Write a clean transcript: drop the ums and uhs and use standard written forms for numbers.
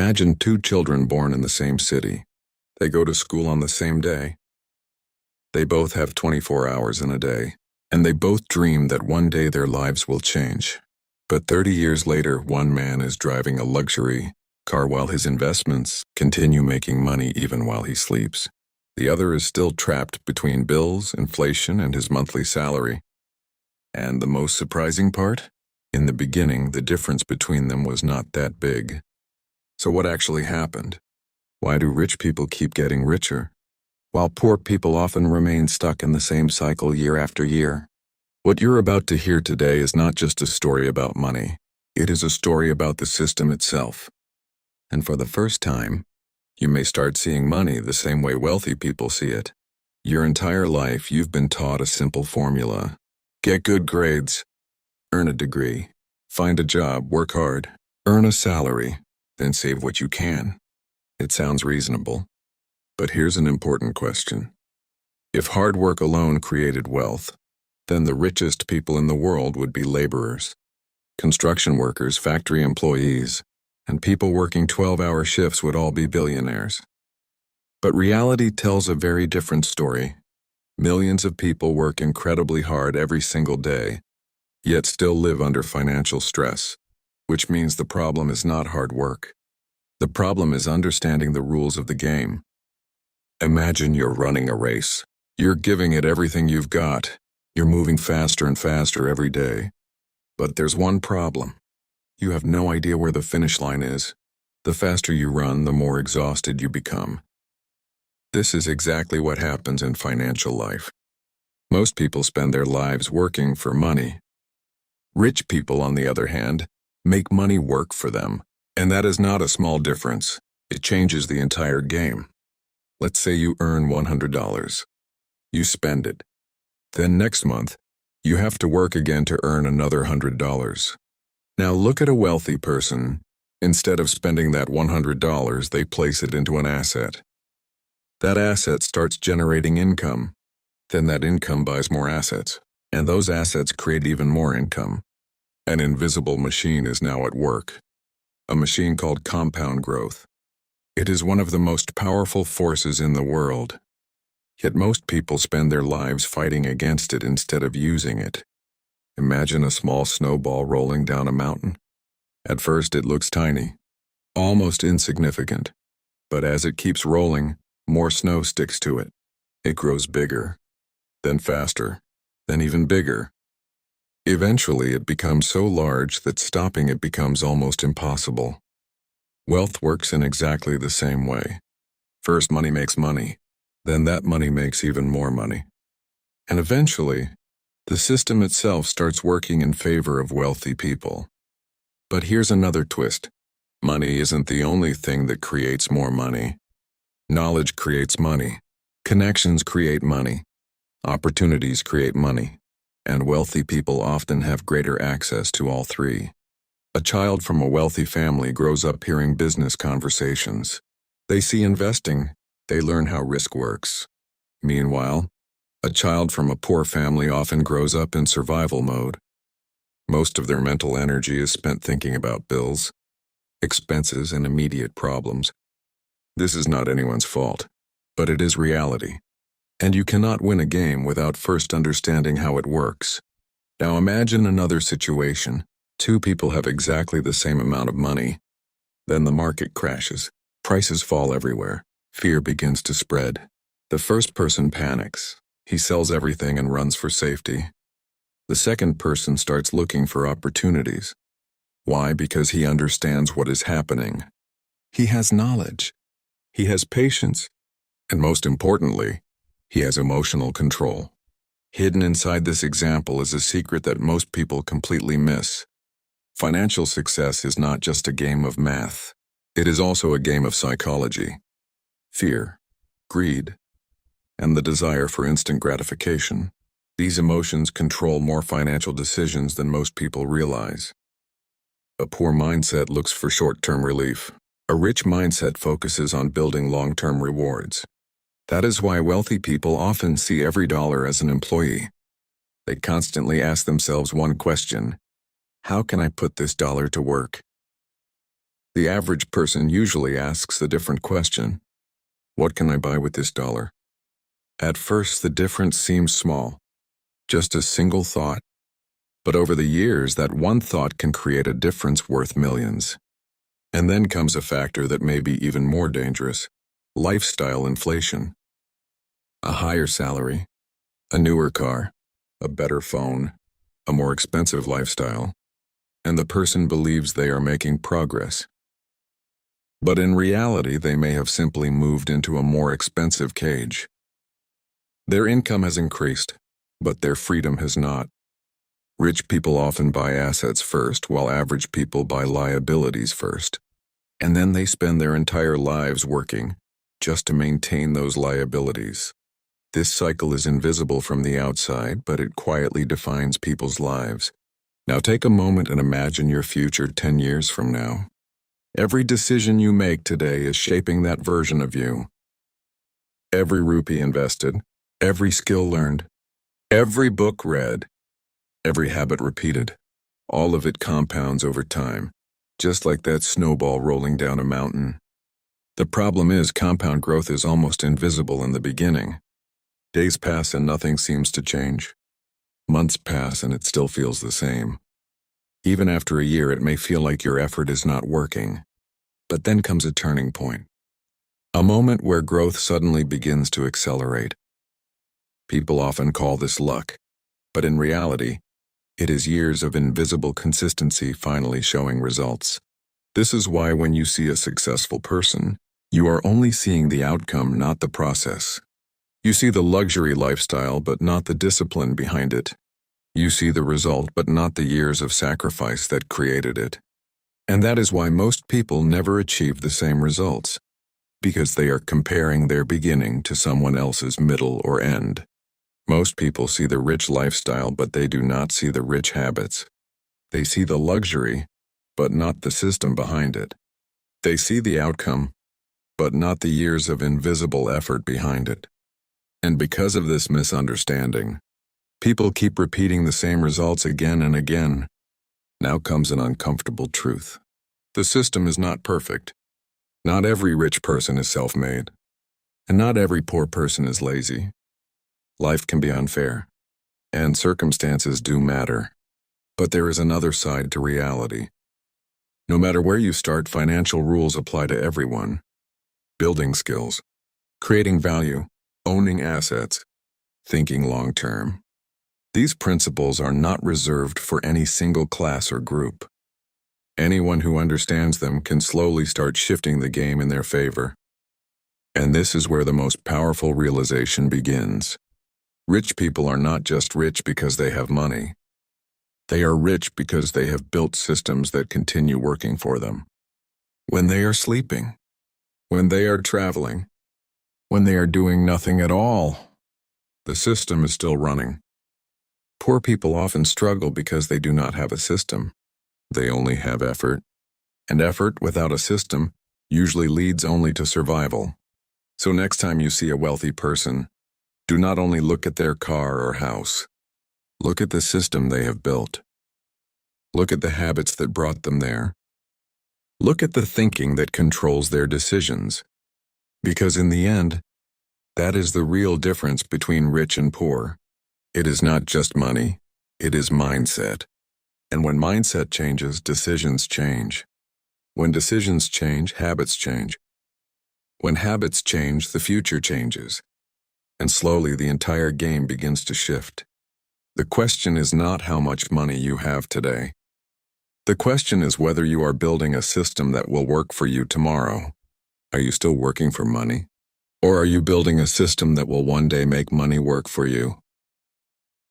Imagine two children born in the same city. They go to school on the same day. They both have 24 hours in a day, and they both dream that one day their lives will change. But 30 years later, one man is driving a luxury car while his investments continue making money even while he sleeps. The other is still trapped between bills, inflation, and his monthly salary. And the most surprising part? In the beginning, the difference between them was not that big. So what actually happened? Why do rich people keep getting richer, while poor people often remain stuck in the same cycle year after year? What you're about to hear today is not just a story about money. It is a story about the system itself. And for the first time, you may start seeing money the same way wealthy people see it. Your entire life, you've been taught a simple formula. Get good grades, earn a degree, find a job, work hard, earn a salary, then save what you can. It sounds reasonable. But here's an important question. If hard work alone created wealth, then the richest people in the world would be laborers, construction workers, factory employees, and people working 12-hour shifts would all be billionaires. But reality tells a very different story. Millions of people work incredibly hard every single day, yet still live under financial stress, which means the problem is not hard work. The problem is understanding the rules of the game. Imagine you're running a race. You're giving it everything you've got. You're moving faster and faster every day. But there's one problem. You have no idea where the finish line is. The faster you run, the more exhausted you become. This is exactly what happens in financial life. Most people spend their lives working for money. Rich people, on the other hand, make money work for them. And that is not a small difference. It changes the entire game. Let's say you earn $100. You spend it. Then next month, you have to work again to earn another $100. Now look at a wealthy person. Instead of spending that $100, they place it into an asset. That asset starts generating income. Then that income buys more assets, and those assets create even more income. An invisible machine is now at work. A machine called compound growth. It is one of the most powerful forces in the world. Yet most people spend their lives fighting against it instead of using it. Imagine a small snowball rolling down a mountain. At first it looks tiny, almost insignificant. But as it keeps rolling, more snow sticks to it. It grows bigger, then faster, then even bigger. Eventually it becomes so large that stopping it becomes almost impossible. Wealth works in exactly the same way. First money makes money, then that money makes even more money. And eventually, the system itself starts working in favor of wealthy people. But here's another twist. Money isn't the only thing that creates more money. Knowledge creates money. Connections create money. Opportunities create money. And wealthy people often have greater access to all three. A child from a wealthy family grows up hearing business conversations. They see investing. They learn how risk works. Meanwhile, a child from a poor family often grows up in survival mode. Most of their mental energy is spent thinking about bills, expenses, and immediate problems. This is not anyone's fault, but it is reality. And you cannot win a game without first understanding how it works. Now imagine another situation. Two people have exactly the same amount of money. Then the market crashes. Prices fall everywhere. Fear begins to spread. The first person panics. He sells everything and runs for safety. The second person starts looking for opportunities. Why? Because he understands what is happening. He has knowledge. He has patience. And most importantly, he has emotional control. Hidden inside this example is a secret that most people completely miss. Financial success is not just a game of math. It is also a game of psychology. Fear, greed, and the desire for instant gratification. These emotions control more financial decisions than most people realize. A poor mindset looks for short-term relief. A rich mindset focuses on building long-term rewards. That is why wealthy people often see every dollar as an employee. They constantly ask themselves one question: how can I put this dollar to work? The average person usually asks a different question. What can I buy with this dollar? At first, the difference seems small, just a single thought. But over the years, that one thought can create a difference worth millions. And then comes a factor that may be even more dangerous: lifestyle inflation. A higher salary, a newer car, a better phone, a more expensive lifestyle, and the person believes they are making progress. But in reality, they may have simply moved into a more expensive cage. Their income has increased, but their freedom has not. Rich people often buy assets first, while average people buy liabilities first. And then they spend their entire lives working just to maintain those liabilities. This cycle is invisible from the outside, but it quietly defines people's lives. Now take a moment and imagine your future 10 years from now. Every decision you make today is shaping that version of you. Every rupee invested, every skill learned, every book read, every habit repeated, all of it compounds over time, just like that snowball rolling down a mountain. The problem is, compound growth is almost invisible in the beginning. Days pass and nothing seems to change. Months pass and it still feels the same. Even after a year, it may feel like your effort is not working. But then comes a turning point. A moment where growth suddenly begins to accelerate. People often call this luck, but in reality, it is years of invisible consistency finally showing results. This is why when you see a successful person, you are only seeing the outcome, not the process. You see the luxury lifestyle, but not the discipline behind it. You see the result, but not the years of sacrifice that created it. And that is why most people never achieve the same results, because they are comparing their beginning to someone else's middle or end. Most people see the rich lifestyle, but they do not see the rich habits. They see the luxury, but not the system behind it. They see the outcome, but not the years of invisible effort behind it. And because of this misunderstanding, people keep repeating the same results again and again. Now comes an uncomfortable truth. The system is not perfect. Not every rich person is self-made, and not every poor person is lazy. Life can be unfair, and circumstances do matter. But there is another side to reality. No matter where you start, financial rules apply to everyone. Building skills, creating value, owning assets, thinking long-term. These principles are not reserved for any single class or group. Anyone who understands them can slowly start shifting the game in their favor. And this is where the most powerful realization begins. Rich people are not just rich because they have money. They are rich because they have built systems that continue working for them. When they are sleeping, when they are traveling, when they are doing nothing at all, the system is still running. Poor people often struggle because they do not have a system. They only have effort. And effort without a system usually leads only to survival. So next time you see a wealthy person, do not only look at their car or house. Look at the system they have built. Look at the habits that brought them there. Look at the thinking that controls their decisions. Because in the end, that is the real difference between rich and poor. It is not just money, it is mindset. And when mindset changes, decisions change. When decisions change, habits change. When habits change, the future changes. And slowly the entire game begins to shift. The question is not how much money you have today. The question is whether you are building a system that will work for you tomorrow. Are you still working for money? Or are you building a system that will one day make money work for you?